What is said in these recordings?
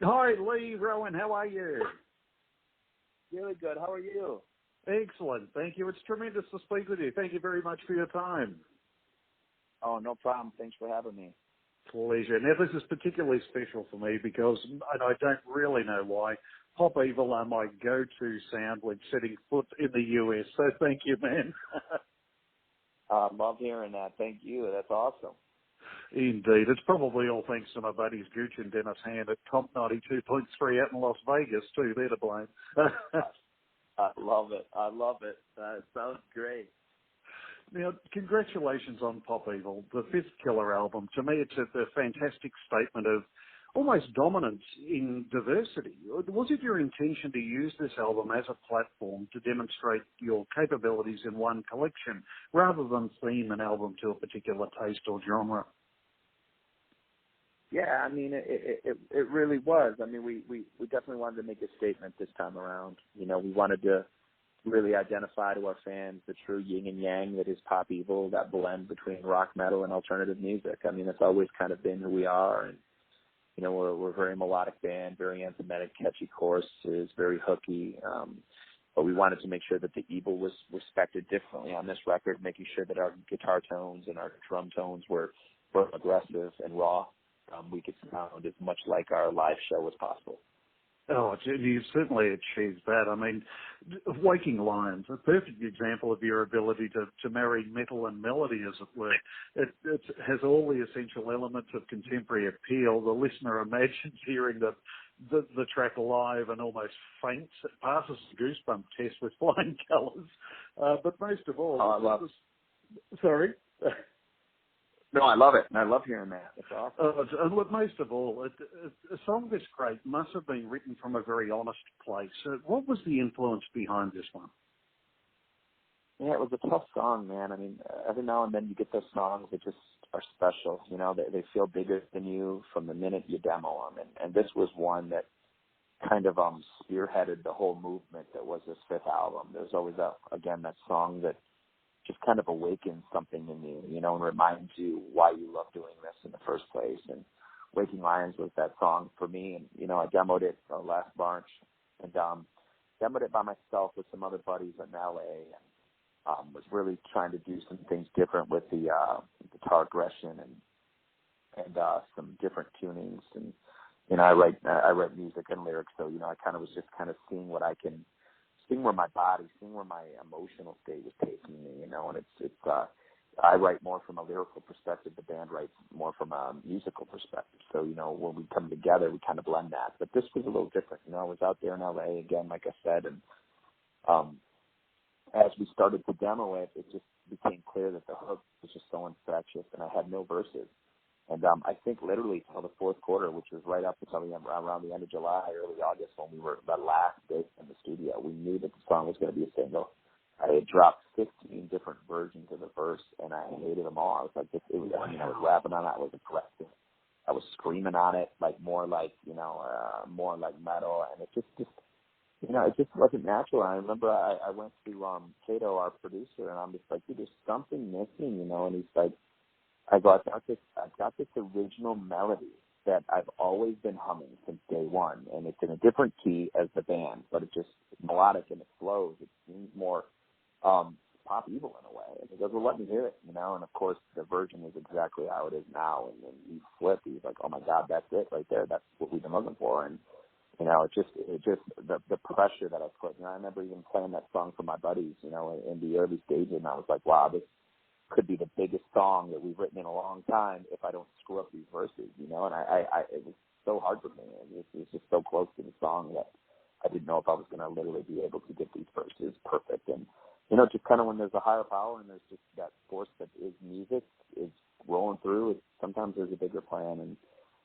Hi, Lee, Rowan, how are you? Really good. How are you? Excellent, thank you. It's tremendous to speak with you. Thank you very much for your time. Oh, no problem. Thanks for having me. Pleasure. Now, this is particularly special for me because, and I don't really know why, Pop Evil are my go-to sound when setting foot in the US, so thank you, man. Love hearing that. Thank you. That's awesome. Indeed. It's probably all thanks to my buddies Gooch and Dennis Hand at Comp 92.3 out in Las Vegas, too. They're to blame. I love it. I love it. It sounds great. Now, congratulations on Pop Evil, the fifth Killer album. To me, it's a fantastic statement of almost dominance in diversity. Was it your intention to use this album as a platform to demonstrate your capabilities in one collection, rather than theme an album to a particular taste or genre? Yeah, I mean, it really was. I mean, we definitely wanted to make a statement this time around. You know, we wanted to really identify to our fans the true yin and yang that is Pop Evil, that blend between rock, metal, and alternative music. I mean, it's always kind of been who we are, and you know, we're a very melodic band, very anthematic, catchy choruses, very hooky. But we wanted to make sure that the evil was respected differently on this record, making sure that our guitar tones and our drum tones were aggressive and raw. We could sound as much like our live show as possible. Oh, you certainly achieved that. I mean, Waking Lions, a perfect example of your ability to marry metal and melody, as it were. It has all the essential elements of contemporary appeal. The listener imagines hearing the track live and almost faints. It passes the goosebump test with flying colours. But most of all... Oh, I love it. Sorry? No, I love it, and I love hearing that. It's awesome. And look, most of all, a song this great must have been written from a very honest place. What was the influence behind this one? Yeah, it was a tough song, man. I mean, every now and then you get those songs that just are special. You know, they feel bigger than you from the minute you demo them. And this was one that kind of spearheaded the whole movement that was this fifth album. There's always, that song that just kind of awakens something in you, you know, and reminds you why you love doing this in the first place. And Waking Lions was that song for me. And, you know, I demoed it last March and demoed it by myself with some other buddies in L.A. and was really trying to do some things different with the guitar aggression and some different tunings. And, you know, I write music and lyrics, so, you know, I kind of was just kind of seeing what I can, seeing where my body, seeing where my emotional state was taking me, you know, and it's I write more from a lyrical perspective. The band writes more from a musical perspective. So, you know, when we come together, we kind of blend that. But this was a little different. You know, I was out there in L.A. again, like I said, and as we started to demo it, it just became clear that the hook was just so infectious, and I had no verses. And I think literally till the fourth quarter, which was right up until around the end of July, early August, when we were the last day in the studio, we knew that the song was going to be a single. I had dropped 15 different versions of the verse, and I hated them all. I was like, I was rapping on it, I was aggressive, I was screaming on it, like more like metal, and it just you know, it just wasn't natural. I remember I went to Cato, our producer, and I'm just like, dude, there's something missing, you know, and he's like, I've got this original melody that I've always been humming since day one, and it's in a different key as the band, but it's melodic and it flows. It seems more Pop Evil in a way. And he goes, well, let me hear it, you know. And of course, the version is exactly how it is now. And then he flipped. He's like, oh my God, that's it right there. That's what we've been looking for. And you know, it just the pressure that I put. You know, I remember even playing that song for my buddies, you know, in the early stages, and I was like, wow, this could be the biggest song that we've written in a long time if I don't screw up these verses, you know. And I it was so hard for me. It was just so close to the song that I didn't know if I was going to literally be able to get these verses perfect. And you know, just kind of when there's a higher power and there's just that force that is music is rolling through. Sometimes there's a bigger plan, and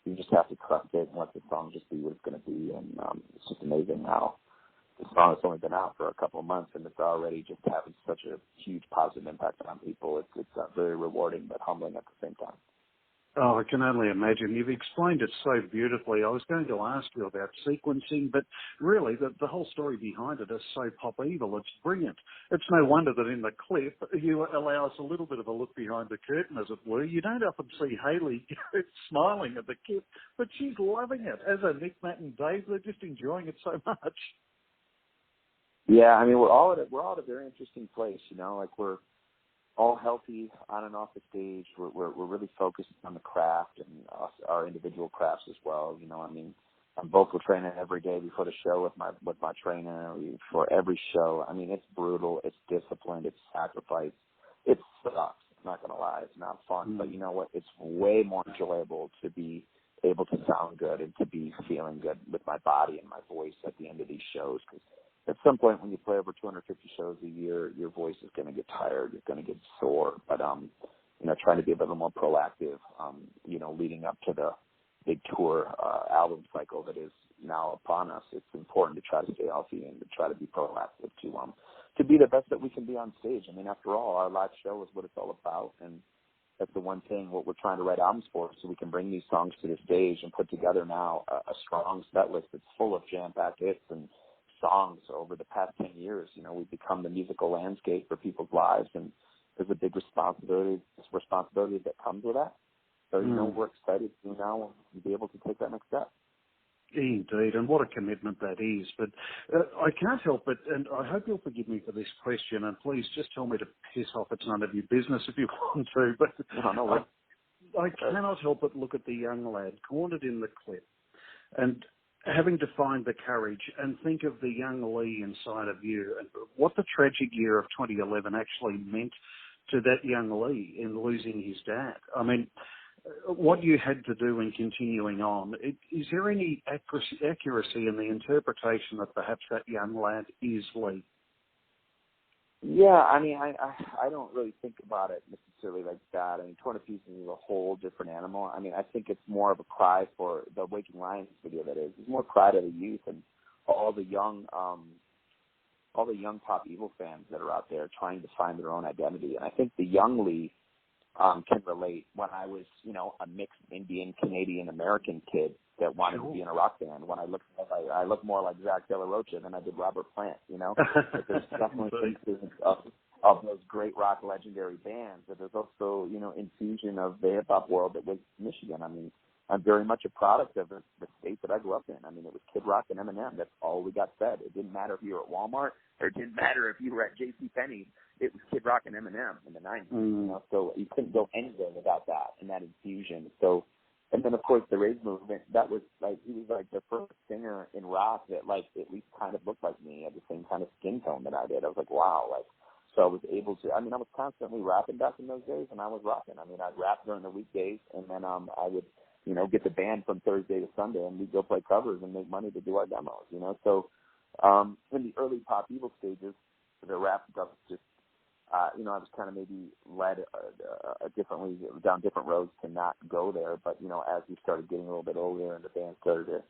you just have to trust it and let the song just be what it's going to be. And it's just amazing how the song has only been out for a couple of months, and it's already just having such a huge positive impact on people. It's very rewarding but humbling at the same time. Oh, I can only imagine. You've explained it so beautifully. I was going to ask you about sequencing, but really the whole story behind it is so pop evil. It's brilliant. It's no wonder that in the clip you allow us a little bit of a look behind the curtain, as it were. You don't often see Hayley smiling at the clip, but she's loving it. As are Nick, Matt and Dave, they're just enjoying it so much. Yeah, I mean, we're all at a very interesting place, you know, like we're all healthy on and off the stage. We're really focused on the craft and our individual crafts as well. You know, I mean, I'm vocal training every day before the show with my trainer for every show. I mean, it's brutal, it's disciplined, it's sacrifice. It sucks. I'm not gonna lie, it's not fun. But you know what? It's way more enjoyable to be able to sound good and to be feeling good with my body and my voice at the end of these shows. Because at some point when you play over 250 shows a year, your voice is going to get tired. You're going to get sore. But, you know, trying to be a little more proactive, you know, leading up to the big tour album cycle that is now upon us, it's important to try to stay healthy and to try to be proactive to be the best that we can be on stage. I mean, after all, our live show is what it's all about. And that's the one thing what we're trying to write albums for, so we can bring these songs to the stage and put together now a strong set list that's full of jam-packed hits and songs over the past 10 years. You know, we've become the musical landscape for people's lives, and there's a big responsibility that comes with that. So, you know, we're excited to now be able to take that next step. Indeed, and what a commitment that is. But I can't help it, and I hope you'll forgive me for this question, and please just tell me to piss off. It's none of your business if you want to, but I cannot help but look at the young lad cornered in the clip and having to find the courage and think of the young Leigh inside of you and what the tragic year of 2011 actually meant to that young Leigh in losing his dad. I mean, what you had to do in continuing on, is there any accuracy in the interpretation that perhaps that young lad is Leigh? Yeah, I mean, I don't really think about it necessarily like that. I mean, Torn to Pieces is a whole different animal. I mean, I think it's more of a cry for the Waking Lions video that is. It's more cry to the youth and all the young Pop Evil fans that are out there trying to find their own identity. And I think the young Leigh can relate. When I was, you know, a mixed Indian, Canadian, American kid that wanted to be in a rock band, when I looked more like Zach De La Rocha than I did Robert Plant, you know. But there's definitely instances of those great rock legendary bands, but there's also, you know, infusion of the hip-hop world that was Michigan. I mean, I'm very much a product of the state that I grew up in. I mean, it was Kid Rock and Eminem. That's all we got fed. It didn't matter if you were at Walmart or it didn't matter if you were at JCPenney. It was Kid Rock and Eminem in the 90s, you know, so you couldn't go anywhere without that and that infusion. So, and then, of course, the Rage movement, that was like, he was like the first singer in rock that, like, at least kind of looked like me, had the same kind of skin tone that I did. I was like, wow, like, so I was able to, I mean, I was constantly rapping back in those days, and I was rocking. I mean, I'd rap during the weekdays, and then I would, you know, get the band from Thursday to Sunday, and we'd go play covers and make money to do our demos, you know. So in the early Pop Evil stages, the rap stuff just, you know, I was kind of maybe led differently down different roads to not go there. But, you know, as we started getting a little bit older and the band started to,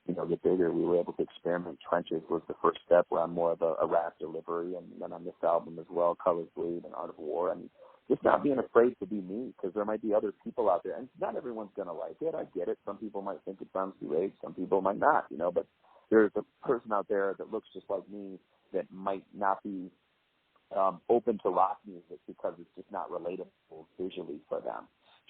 you know, get bigger, we were able to experiment. Trenches was the first step where I'm more of a rap delivery. And then on this album as well, Colors Bleed and Art of War. And just not being afraid to be me, because there might be other people out there. And not everyone's going to like it. I get it. Some people might think it sounds too age. Some people might not, you know. But there's a person out there that looks just like me that might not be open to rock music because it's just not relatable visually for them.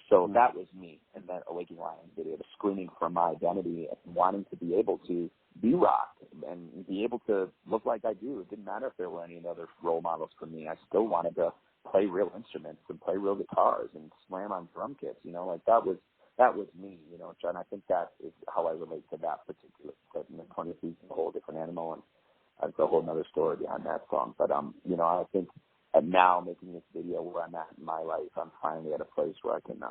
So that was me in that Awakening Lions video, the screaming for my identity and wanting to be able to be rock and be able to look like I do. It didn't matter if there were any other role models for me. I still wanted to play real instruments and play real guitars and slam on drum kits, you know, like that was me, you know, and I think that is how I relate to that particular, you know, 20 Feet is a whole different animal, and that's a whole other story behind that song. But, you know, I think now making this video where I'm at in my life, I'm finally at a place where I can,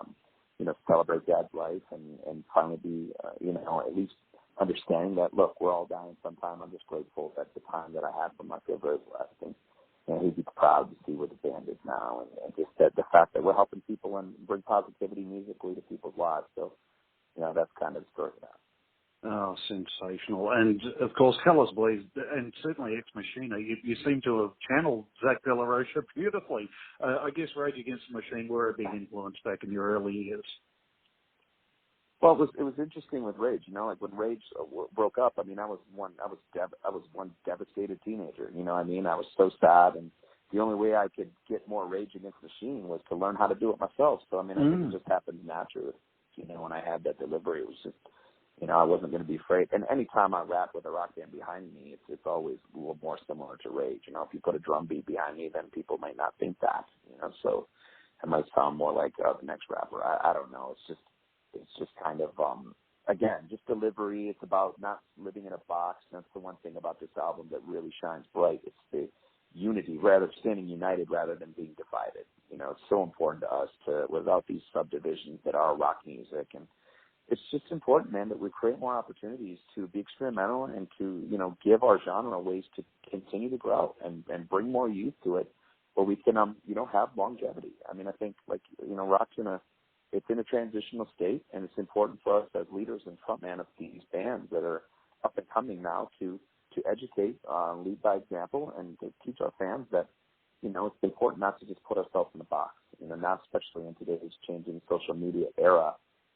you know, celebrate Dad's life and finally be, you know, at least understanding that, look, we're all dying sometime. I'm just grateful that the time that I had from, I feel very blessed. And he'd be proud to see where the band is now, and just that the fact that we're helping people and bring positivity musically to people's lives. So, you know, that's kind of the story of that. Oh, sensational. And, of course, Colors Bleed, and certainly Ex Machina, you seem to have channeled Zach De La Rocha beautifully. I guess Rage Against the Machine were a big influence back in your early years. Well, it was interesting with Rage. You know, like when Rage broke up. I mean, I was one devastated teenager. You know what I mean? I was so sad, and the only way I could get more Rage Against the Machine was to learn how to do it myself. So I mean, I think it just happened naturally. You know, when I had that delivery, it was just, you know, I wasn't going to be afraid. And anytime I rap with a rock band behind me, it's always a little more similar to Rage. You know, if you put a drum beat behind me, then people might not think that. You know, so it might sound more like the next rapper. I don't know. It's just kind of, again, just delivery. It's about not living in a box. That's the one thing about this album that really shines bright. It's the unity, standing united rather than being divided. You know, it's so important to us without these subdivisions that are rock music. And it's just important, man, that we create more opportunities to be experimental and to, you know, give our genre ways to continue to grow and bring more youth to it where we can, you know, have longevity. I mean, I think, like, you know, rock's it's in a transitional state, and it's important for us as leaders and frontmen of these bands that are up and coming now to educate, lead by example, and to teach our fans that, you know, it's important not to just put ourselves in a box, you know, now especially in today's changing social media era.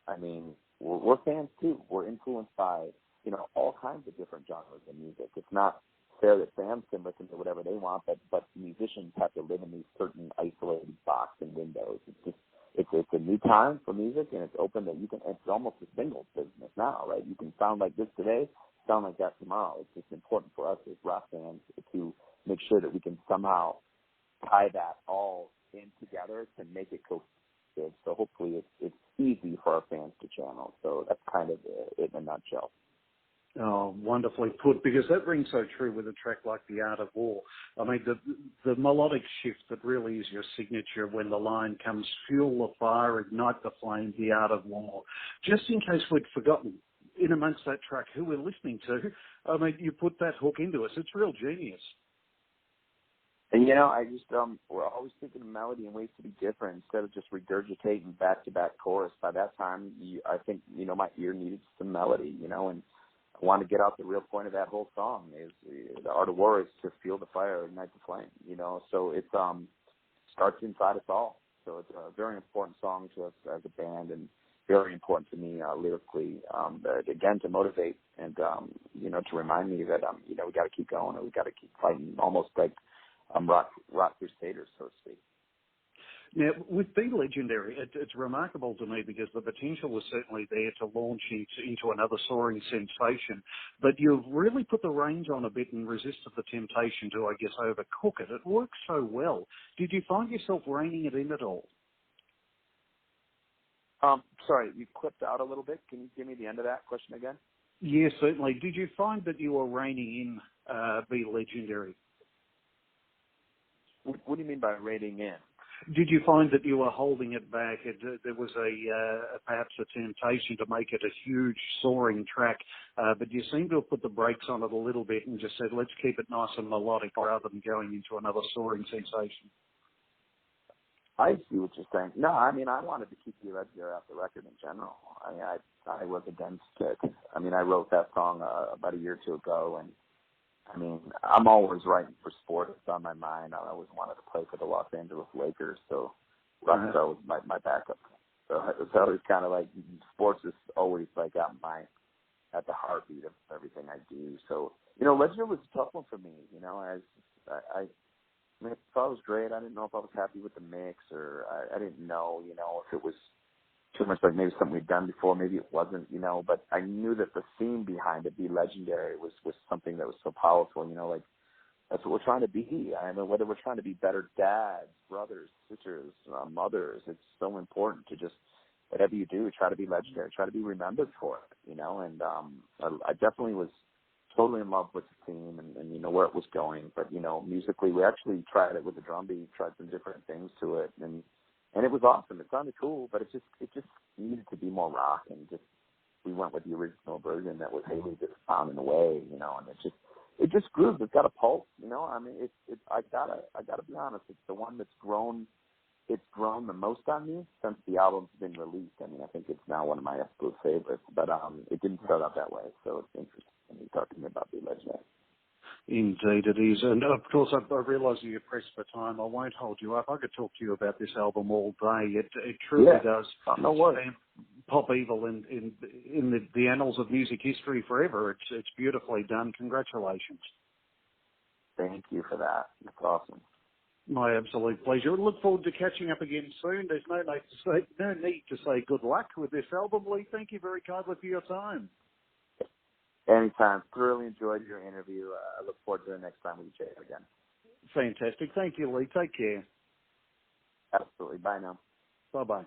I mean, we're fans too. We're influenced by, you know, all kinds of different genres of music. It's not fair that fans can listen to whatever they want, but musicians have to live in these certain isolated boxes and windows. It's a new time for music, and it's open that it's almost a singles business now, right? You can sound like this today, sound like that tomorrow. It's just important for us as rock fans to make sure that we can somehow tie that all in together to make it cohesive. So hopefully it's easy for our fans to channel. So that's kind of it in a nutshell. Oh, wonderfully put, because that rings so true with a track like The Art of War. I mean, the melodic shift that really is your signature when the line comes, fuel the fire, ignite the flame, the art of war. Just in case we'd forgotten, in amongst that track, who we're listening to, I mean, you put that hook into us. It's real genius. And, you know, I just, we're always thinking of melody and ways to be different instead of just regurgitating back-to-back chorus. By that time, I think, you know, my ear needed some melody, you know, and I want to get out the real point of that whole song is the art of war is to fuel the fire, ignite the flame, you know. So it starts inside us all. So it's a very important song to us as a band and very important to me lyrically, again, to motivate and, you know, to remind me that, you know, we got to keep going and we got to keep fighting, almost like rock crusaders, so to speak. Now, with Be Legendary, it's remarkable to me because the potential was certainly there to launch into another soaring sensation, but you've really put the reins on a bit and resisted the temptation to, I guess, overcook it. It works so well. Did you find yourself reining it in at all? Sorry, you clipped out a little bit. Can you give me the end of that question again? Yes, certainly. Did you find that you were reining in Be Legendary? What do you mean by reining in? Did you find that you were holding it back? There was perhaps a temptation to make it a huge soaring track, but you seem to have put the brakes on it a little bit and just said, let's keep it nice and melodic rather than going into another soaring sensation. I see what you're saying. No, I mean, I wanted to keep the Legendary off the record in general. I mean, I was against it. I mean, I wrote that song about a year or two ago, and I mean, I'm always writing for sport. It's on my mind. I always wanted to play for the Los Angeles Lakers, so Rockstar was my backup. So it was always kind of like sports is always like at the heartbeat of everything I do. So, you know, Legendary was a tough one for me. You know, I mean, I thought it was great. I didn't know if I was happy with the mix, or I didn't know, you know, if it was too much like maybe something we'd done before, maybe it wasn't, you know, but I knew that the theme behind it, Be Legendary, was something that was so powerful, you know, like that's what we're trying to be. I mean, whether we're trying to be better dads, brothers, sisters, mothers, it's so important to just, whatever you do, try to be legendary, try to be remembered for it, you know, and I definitely was totally in love with the theme and, you know, where it was going, but, you know, musically, we actually tried it with the drum beat, tried some different things to it, and it was awesome. It sounded cool, but it just needed to be more rock, and just we went with the original version that was Haley just found in a way, you know, and it just grooves. It's got a pulse, you know. I mean, I gotta be honest. It's the one that's grown. It's grown the most on me since the album's been released. I mean, I think it's now one of my absolute favorites, but it didn't start out that way, so it's interesting talking about the Legendary. Indeed it is. And of course, I realise you're pressed for time. I won't hold you up. I could talk to you about this album all day. It truly does no worries. pop evil in the annals of music history forever. It's beautifully done. Congratulations. Thank you for that. That's awesome. My absolute pleasure. I look forward to catching up again soon. There's no need to say good luck with this album, Leigh. Thank you very kindly for your time. Anytime. Thoroughly enjoyed your interview. I look forward to the next time we chat again. Fantastic. Thank you, Leigh. Take care. Absolutely. Bye now. Bye-bye.